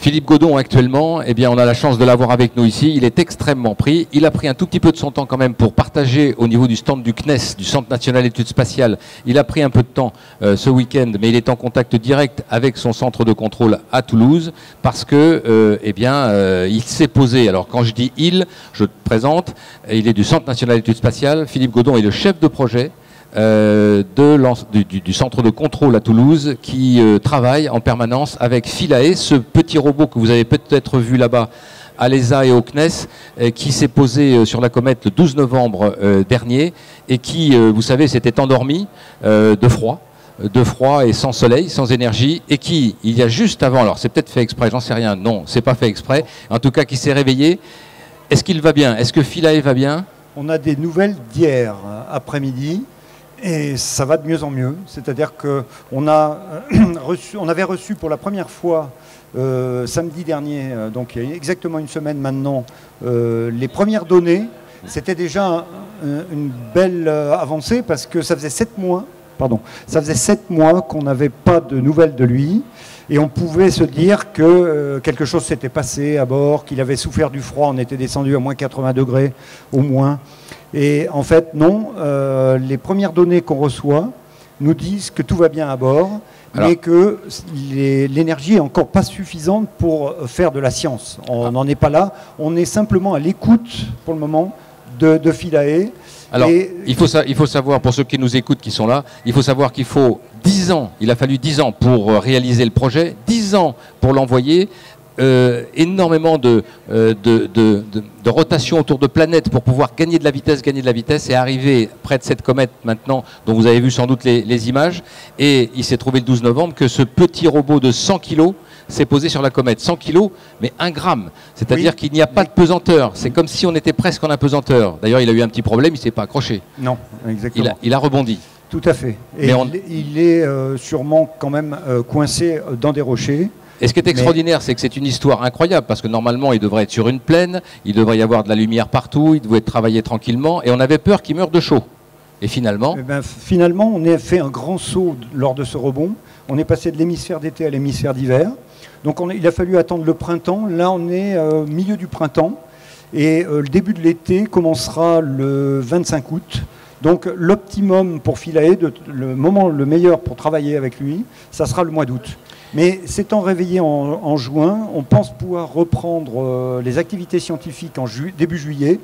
Philippe Godon, actuellement, eh bien, on a la chance de l'avoir avec nous ici. Il est extrêmement pris. Il a pris un tout petit peu de son temps quand même pour partager au niveau du stand du CNES, du Centre National d'Études Spatiales. Il a pris un peu de temps ce week-end, mais il est en contact direct avec son centre de contrôle à Toulouse parce que, il s'est posé. Alors, quand je dis il, je te présente. Il est du Centre National d'Études Spatiales. Philippe Godon est le chef de projet du centre de contrôle à Toulouse qui travaille en permanence avec Philae, ce petit robot que vous avez peut-être vu là-bas à l'ESA et au CNES, qui s'est posé sur la comète le 12 novembre dernier et qui, vous savez, s'était endormi de froid et sans soleil, sans énergie, et qui, il y a juste avant, alors c'est peut-être fait exprès, j'en sais rien, non, c'est pas fait exprès, en tout cas qui s'est réveillé. Est-ce qu'il va bien? Est-ce que Philae va bien? On a des nouvelles d'hier après-midi. Et ça va de mieux en mieux, c'est-à-dire qu'on avait reçu pour la première fois samedi dernier, donc il y a exactement une semaine maintenant, les premières données. C'était déjà une belle avancée parce que ça faisait 7 mois qu'on n'avait pas de nouvelles de lui. Et on pouvait se dire que quelque chose s'était passé à bord, qu'il avait souffert du froid, on était descendu à moins 80 degrés au moins. Et en fait, non, les premières données qu'on reçoit nous disent que tout va bien à bord, mais que l'énergie est encore pas suffisante pour faire de la science. On n'en est pas là, on est simplement à l'écoute, pour le moment, de Philae. Alors, il faut savoir, pour ceux qui nous écoutent, qui sont là, il faut savoir qu'il faut 10 ans, il a fallu 10 ans pour réaliser le projet, 10 ans pour l'envoyer, énormément de rotation autour de planètes pour pouvoir gagner de la vitesse, et arriver près de cette comète maintenant, dont vous avez vu sans doute les images, et il s'est trouvé le 12 novembre que ce petit robot de 100 kg s'est posé sur la comète. 100 kg, mais 1 gramme. C'est-à-dire qu'il n'y a pas de pesanteur. C'est comme si on était presque en apesanteur. D'ailleurs, il a eu un petit problème, il ne s'est pas accroché. Non, exactement. Il a rebondi. Tout à fait. Et il est sûrement quand même coincé dans des rochers. Et ce qui est extraordinaire, c'est que c'est une histoire incroyable, parce que normalement, il devrait être sur une plaine, il devrait y avoir de la lumière partout, il devrait travailler tranquillement, et on avait peur qu'il meure de chaud. Et finalement... Finalement, on a fait un grand saut lors de ce rebond. On est passé de l'hémisphère d'été à l'hémisphère d'hiver. Donc il a fallu attendre le printemps. Là, on est au milieu du printemps. Et le début de l'été commencera le 25 août. Donc l'optimum pour Philae, le moment le meilleur pour travailler avec lui, ça sera le mois d'août. Mais s'étant réveillé en juin, on pense pouvoir reprendre les activités scientifiques en début juillet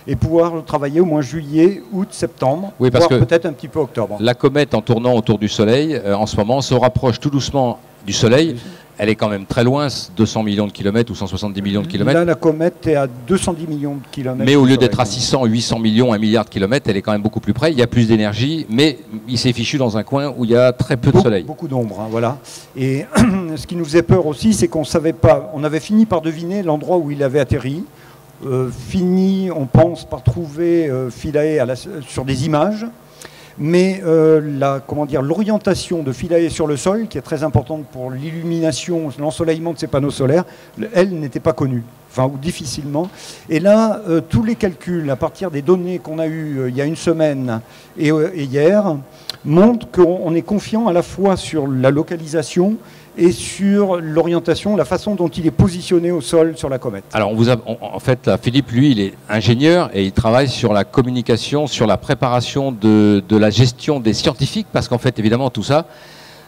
et pouvoir travailler au moins juillet, août, septembre, oui, parce voire peut-être un petit peu octobre. La comète, en tournant autour du Soleil, en ce moment, se rapproche tout doucement du Soleil. Elle est quand même très loin, 200 millions de kilomètres ou 170 millions de kilomètres. Là, la comète est à 210 millions de kilomètres. Mais au lieu d'être à 600, 800 millions, 1 milliard de kilomètres, elle est quand même beaucoup plus près. Il y a plus d'énergie, mais il s'est fichu dans un coin où il y a très peu de soleil. Beaucoup d'ombre, hein, voilà. Et ce qui nous faisait peur aussi, c'est qu'on savait pas. On avait fini par deviner l'endroit où il avait atterri. Fini, on pense, par trouver Philae sur des images. Mais l'orientation de Philae sur le sol, qui est très importante pour l'illumination, l'ensoleillement de ces panneaux solaires, elle n'était pas connue, ou difficilement. Et là, tous les calculs, à partir des données qu'on a eues il y a une semaine et hier, montrent qu'on est confiant à la fois sur la localisation et sur l'orientation, la façon dont il est positionné au sol sur la comète. Alors, en fait, là, Philippe, lui, il est ingénieur et il travaille sur la communication, sur la préparation de la gestion des scientifiques, parce qu'en fait, évidemment, tout ça,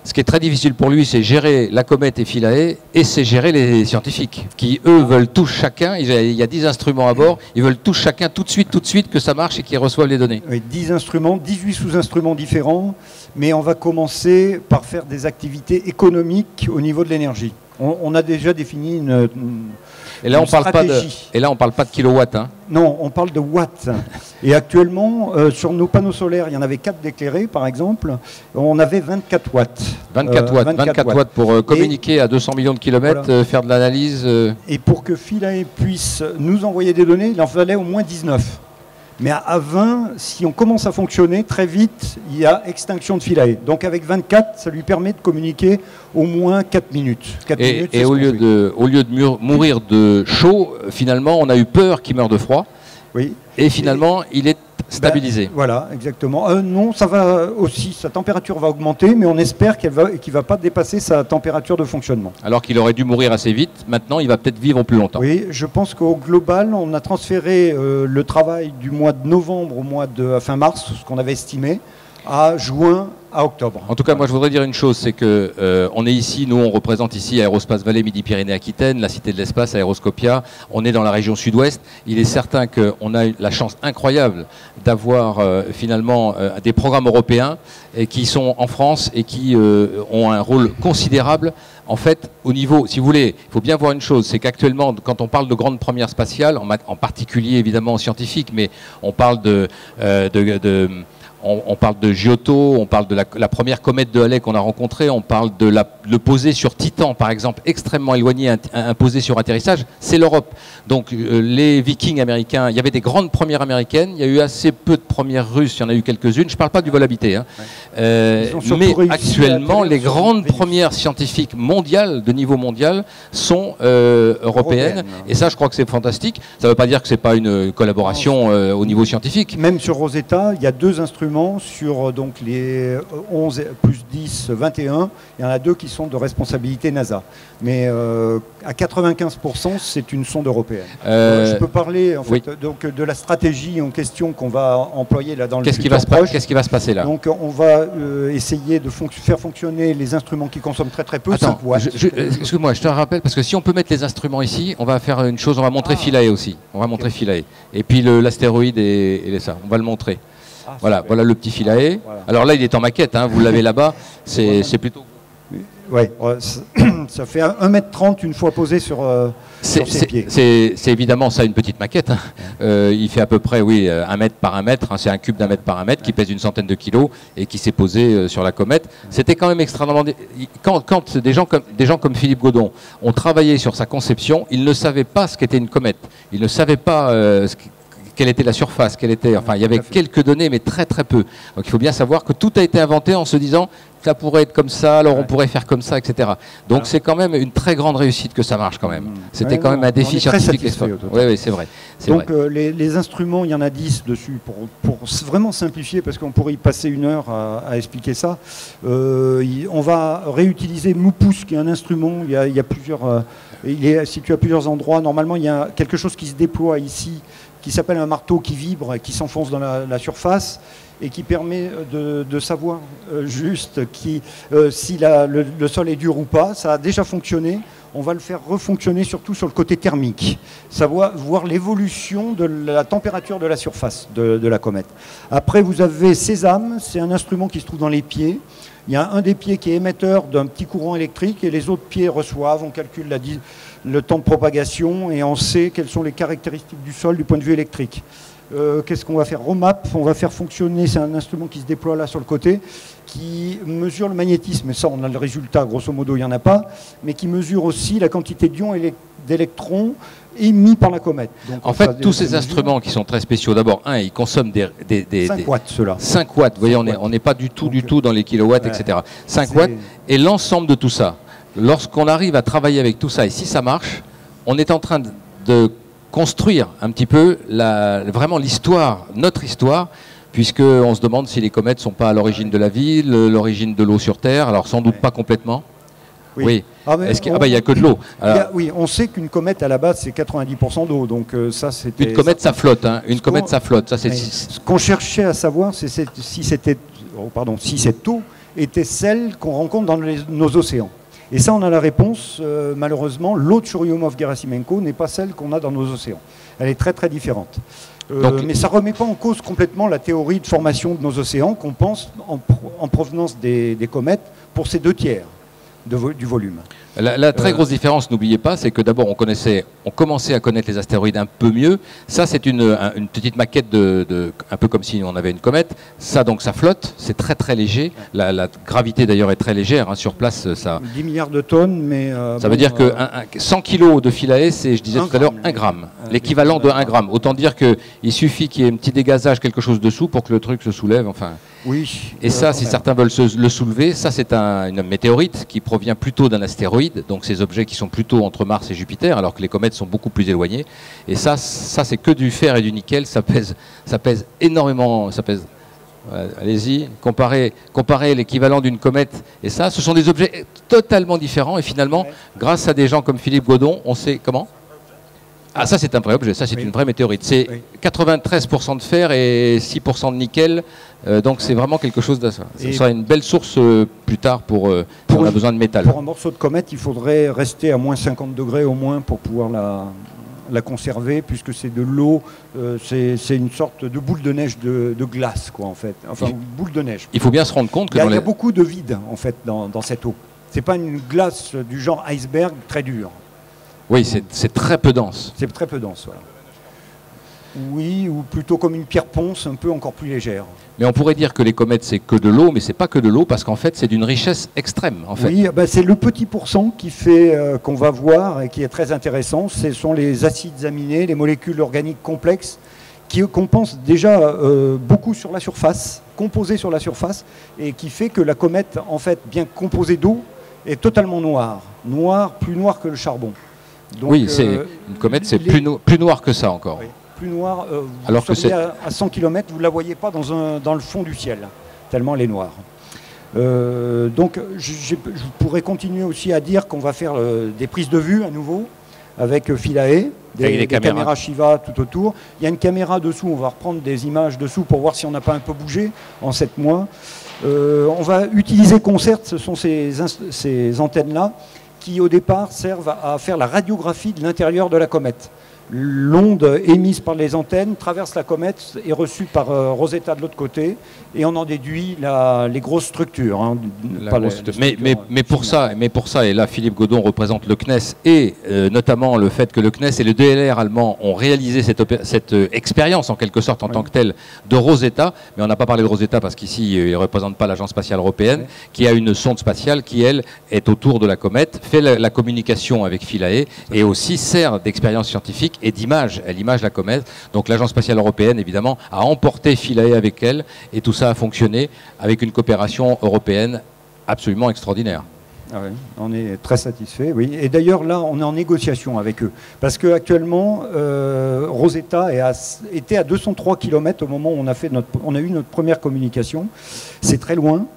ce qui est très difficile pour lui, c'est gérer la comète et Philae, et c'est gérer les scientifiques, qui, eux, veulent tous chacun, il y a 10 instruments à bord, ils veulent tous chacun tout de suite que ça marche et qu'ils reçoivent les données. Oui, 10 instruments, 18 sous-instruments différents, mais on va commencer par faire des activités économiques au niveau de l'énergie. On a déjà défini une Et là, on stratégie. parle pas de kilowatts. Hein. Non, on parle de watts. Et actuellement, sur nos panneaux solaires, il y en avait 4 d'éclairés, par exemple. On avait 24 watts. 24 watts pour communiquer à 200 millions de kilomètres, voilà. Faire de l'analyse. Et pour que Philae puisse nous envoyer des données, il en fallait au moins 19. Mais à 20, si on commence à fonctionner, très vite, il y a extinction de Philae. Donc avec 24, ça lui permet de communiquer au moins 4 minutes. 4 minutes, et au lieu de mourir de chaud, finalement, on a eu peur qu'il meure de froid. Oui. Et finalement, il est stabiliser. Voilà, exactement. Non, ça va aussi, sa température va augmenter, mais on espère qu'il ne va pas dépasser sa température de fonctionnement. Alors qu'il aurait dû mourir assez vite, maintenant il va peut-être vivre plus longtemps. Oui, je pense qu'au global, on a transféré le travail du mois de novembre au mois de fin mars, ce qu'on avait estimé, à juin à octobre. En tout cas, moi je voudrais dire une chose, c'est que on est ici, nous on représente ici Aérospace Vallée Midi-Pyrénées-Aquitaine, la Cité de l'Espace, Aéroscopia. On est dans la région sud-ouest. Il est certain qu'on a eu la chance incroyable d'avoir finalement des programmes européens qui sont en France et qui ont un rôle considérable. En fait, au niveau, si vous voulez, il faut bien voir une chose, c'est qu'actuellement, quand on parle de grandes premières spatiales, en particulier évidemment scientifiques, mais on parle on parle de Giotto, on parle de la première comète de Halley qu'on a rencontrée, on parle de le poser sur Titan, par exemple, extrêmement éloigné, un posé sur atterrissage, c'est l'Europe. Donc les Vikings américains, il y avait des grandes premières américaines, il y a eu assez peu de premières russes, il y en a eu quelques-unes, je ne parle pas du vol habité, hein. Mais actuellement, les grandes premières scientifiques mondiales, de niveau mondial, sont européennes, et ça je crois que c'est fantastique. Ça ne veut pas dire que ce n'est pas une collaboration au niveau scientifique. Même sur Rosetta, il y a 2 instruments sur donc les 11 plus 10, 21, il y en a 2 qui sont de responsabilité NASA. Mais à 95%, c'est une sonde européenne. Je peux parler en fait, donc, de la stratégie en question qu'on va employer là dans le futur proche. Qu'est-ce qui va se passer là? Donc on va essayer de faire fonctionner les instruments qui consomment très peu. Attends, excuse-moi, je te rappelle, parce que si on peut mettre les instruments ici, on va faire une chose, on va montrer Philae aussi. On va montrer Philae. Et puis l'astéroïde et ça, on va le montrer. Voilà le petit Philae. Voilà. Alors là, il est en maquette, hein, vous l'avez là-bas, c'est plutôt... Oui, ça fait 1,30 m une fois posé sur ses pieds. C'est évidemment ça une petite maquette. Hein. Il fait à peu près 1 mètre par 1 mètre. Hein, c'est un cube d'1 mètre par 1 mètre qui pèse une centaine de kilos et qui s'est posé sur la comète. C'était quand même extrêmement... Quand des gens comme Philippe Godon ont travaillé sur sa conception, ils ne savaient pas ce qu'était une comète. Ils ne savaient pas... quelle était la surface, enfin il y avait quelques données mais très peu. Donc il faut bien savoir que tout a été inventé en se disant ça pourrait être comme ça, alors on pourrait faire comme ça, etc. Donc c'est quand même une très grande réussite que ça marche quand même. C'était quand même un défi scientifique. Oui, c'est vrai. Donc les instruments, il y en a 10 dessus pour vraiment simplifier, parce qu'on pourrait y passer 1 heure à expliquer ça. On va réutiliser Moupous, qui est un instrument, il y a plusieurs, il est situé à plusieurs endroits. Normalement, il y a quelque chose qui se déploie ici, qui s'appelle un marteau qui vibre et qui s'enfonce dans la surface et qui permet de savoir juste si le sol est dur ou pas. Ça a déjà fonctionné. On va le faire refonctionner surtout sur le côté thermique, savoir voir l'évolution de la température de la surface de la comète. Après, vous avez Sésame, c'est un instrument qui se trouve dans les pieds. Il y a un des pieds qui est émetteur d'un petit courant électrique et les autres pieds reçoivent. On calcule le temps de propagation et on sait quelles sont les caractéristiques du sol du point de vue électrique. Qu'est-ce qu'on va faire? Remap, on va faire fonctionner, c'est un instrument qui se déploie là sur le côté, qui mesure le magnétisme, et ça on a le résultat, grosso modo il n'y en a pas, mais qui mesure aussi la quantité d'ions et d'électrons émis par la comète. Donc, en fait, tous ces instruments qui sont très spéciaux, d'abord, ils consomment des 5 watts, ceux-là. 5 watts, vous voyez, on n'est pas du tout dans les kilowatts, etc. 5 watts, et l'ensemble de tout ça, lorsqu'on arrive à travailler avec tout ça, et si ça marche, on est en train de construire un petit peu vraiment l'histoire, notre histoire, puisqu'on se demande si les comètes ne sont pas à l'origine de la vie, l'origine de l'eau sur Terre, alors sans doute pas complètement. Oui. Il n'y a que de l'eau. Oui, on sait qu'une comète à la base c'est 90% d'eau, donc ça c'était... Une comète ça flotte, hein. Une comète ça flotte. Ça, ce qu'on cherchait à savoir, c'est si cette eau était celle qu'on rencontre dans nos océans. Et ça, on a la réponse. Malheureusement, l'eau de Churyumov-Gerasimenko n'est pas celle qu'on a dans nos océans. Elle est très différente. Mais ça ne remet pas en cause complètement la théorie de formation de nos océans qu'on pense en provenance des comètes pour ces 2 tiers du volume. La très grosse différence, n'oubliez pas, c'est que d'abord on commençait à connaître les astéroïdes un peu mieux. Ça, c'est une petite maquette un peu comme si on avait une comète. Ça, donc, ça flotte, c'est très léger. La gravité d'ailleurs est très légère, hein, sur place. Ça 10 milliards de tonnes, mais ça veut dire que 100 kg de Philae, c'est, je disais tout à l'heure, 1 gramme. L'équivalent de 1 gramme. Autant dire qu'il suffit qu'il y ait un petit dégazage, quelque chose dessous, pour que le truc se soulève. Enfin. Oui. Et ça, si certains veulent le soulever, ça c'est une météorite qui provient plutôt d'un astéroïde, donc ces objets qui sont plutôt entre Mars et Jupiter, alors que les comètes sont beaucoup plus éloignées. Et ça c'est que du fer et du nickel, ça pèse énormément, ça pèse. Allez-y, comparez l'équivalent d'une comète et ça, ce sont des objets totalement différents et finalement, grâce à des gens comme Philippe Godon, on sait comment. Ah, ça c'est un vrai objet, ça c'est une vraie météorite. C'est 93% de fer et 6% de nickel, donc c'est vraiment quelque chose de ça. Ce sera une belle source plus tard pour on a besoin de métal. Pour un morceau de comète, il faudrait rester à moins 50 degrés au moins pour pouvoir la conserver, puisque c'est de l'eau, c'est une sorte de boule de neige de glace, quoi, en fait. Enfin, boule de neige. Il faut bien se rendre compte que il y a beaucoup de vide, en fait, dans cette eau. C'est pas une glace du genre iceberg très dure. Oui, c'est très peu dense. C'est très peu dense, voilà. Oui, ou plutôt comme une pierre ponce, un peu encore plus légère. Mais on pourrait dire que les comètes, c'est que de l'eau, mais c'est pas que de l'eau, parce qu'en fait, c'est d'une richesse extrême, en fait. Oui, bah, c'est le petit pourcent qui fait qu'on va voir et qui est très intéressant. Ce sont les acides aminés, les molécules organiques complexes qui compensent déjà beaucoup sur la surface, composées sur la surface, et qui fait que la comète, en fait, bien composée d'eau, est totalement noire. Plus noire que le charbon. Donc, oui, une comète, c'est plus noir que ça encore. Oui. Plus noir, alors que c'est à 100 km, vous ne la voyez pas dans le fond du ciel, tellement elle est noire. Donc je pourrais continuer aussi à dire qu'on va faire des prises de vue à nouveau avec Philae, des caméras Shiva tout autour. Il y a une caméra dessous, on va reprendre des images dessous pour voir si on n'a pas un peu bougé en 7 mois. On va utiliser Concert, ce sont ces antennes-là qui au départ servent à faire la radiographie de l'intérieur de la comète. L'onde émise par les antennes traverse la comète, est reçue par Rosetta de l'autre côté, et on en déduit les grosses structures. Hein, mais pour ça, et là Philippe Godon représente le CNES, et notamment le fait que le CNES et le DLR allemand ont réalisé cette expérience en quelque sorte en tant que telle de Rosetta, mais on n'a pas parlé de Rosetta parce qu'ici il ne représente pas l'Agence spatiale européenne, qui a une sonde spatiale qui elle est autour de la comète, fait la communication avec Philae, et aussi sert d'expérience scientifique et d'image. Elle image la comète. Donc l'Agence spatiale européenne, évidemment, a emporté Philae avec elle. Et tout ça a fonctionné avec une coopération européenne absolument extraordinaire. Ah oui, on est très satisfait, oui. Et d'ailleurs, là, on est en négociation avec eux. Parce qu'actuellement, Rosetta était à 203 km au moment où on a eu notre première communication. C'est très loin.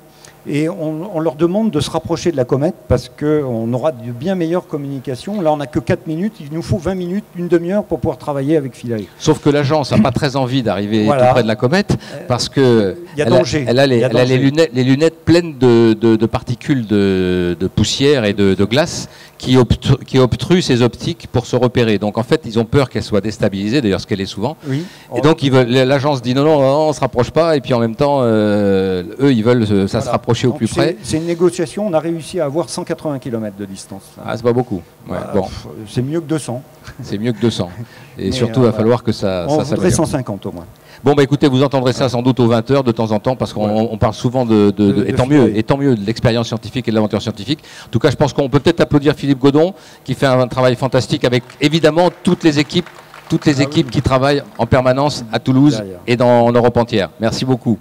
Et on leur demande de se rapprocher de la comète parce qu'on aura de bien meilleures communications. Là, on n'a que 4 minutes. Il nous faut 20 minutes, une demi-heure pour pouvoir travailler avec Philae. Sauf que l'agence n'a pas très envie d'arriver tout près de la comète parce qu'elle a les lunettes pleines de particules de poussière et de glace qui obstruent ses optiques pour se repérer. Donc en fait, ils ont peur qu'elle soit déstabilisée, d'ailleurs ce qu'elle est souvent. Oui. Et donc l'agence dit non, on ne se rapproche pas. Et puis en même temps, eux, ils veulent se rapprocher au plus près. C'est une négociation. On a réussi à avoir 180 km de distance. Ah, c'est pas beaucoup. Ouais, bon. C'est mieux que 200. C'est mieux que 200. Et surtout, il va falloir que ça voudrait 150 au moins. Bon, bah écoutez, vous entendrez ça sans doute aux 20h de temps en temps, parce qu'on parle souvent et tant mieux, de l'expérience scientifique et de l'aventure scientifique. En tout cas, je pense qu'on peut peut-être applaudir Philippe Godon, qui fait un travail fantastique avec, évidemment, toutes les équipes qui travaillent en permanence à Toulouse et en Europe entière. Merci beaucoup.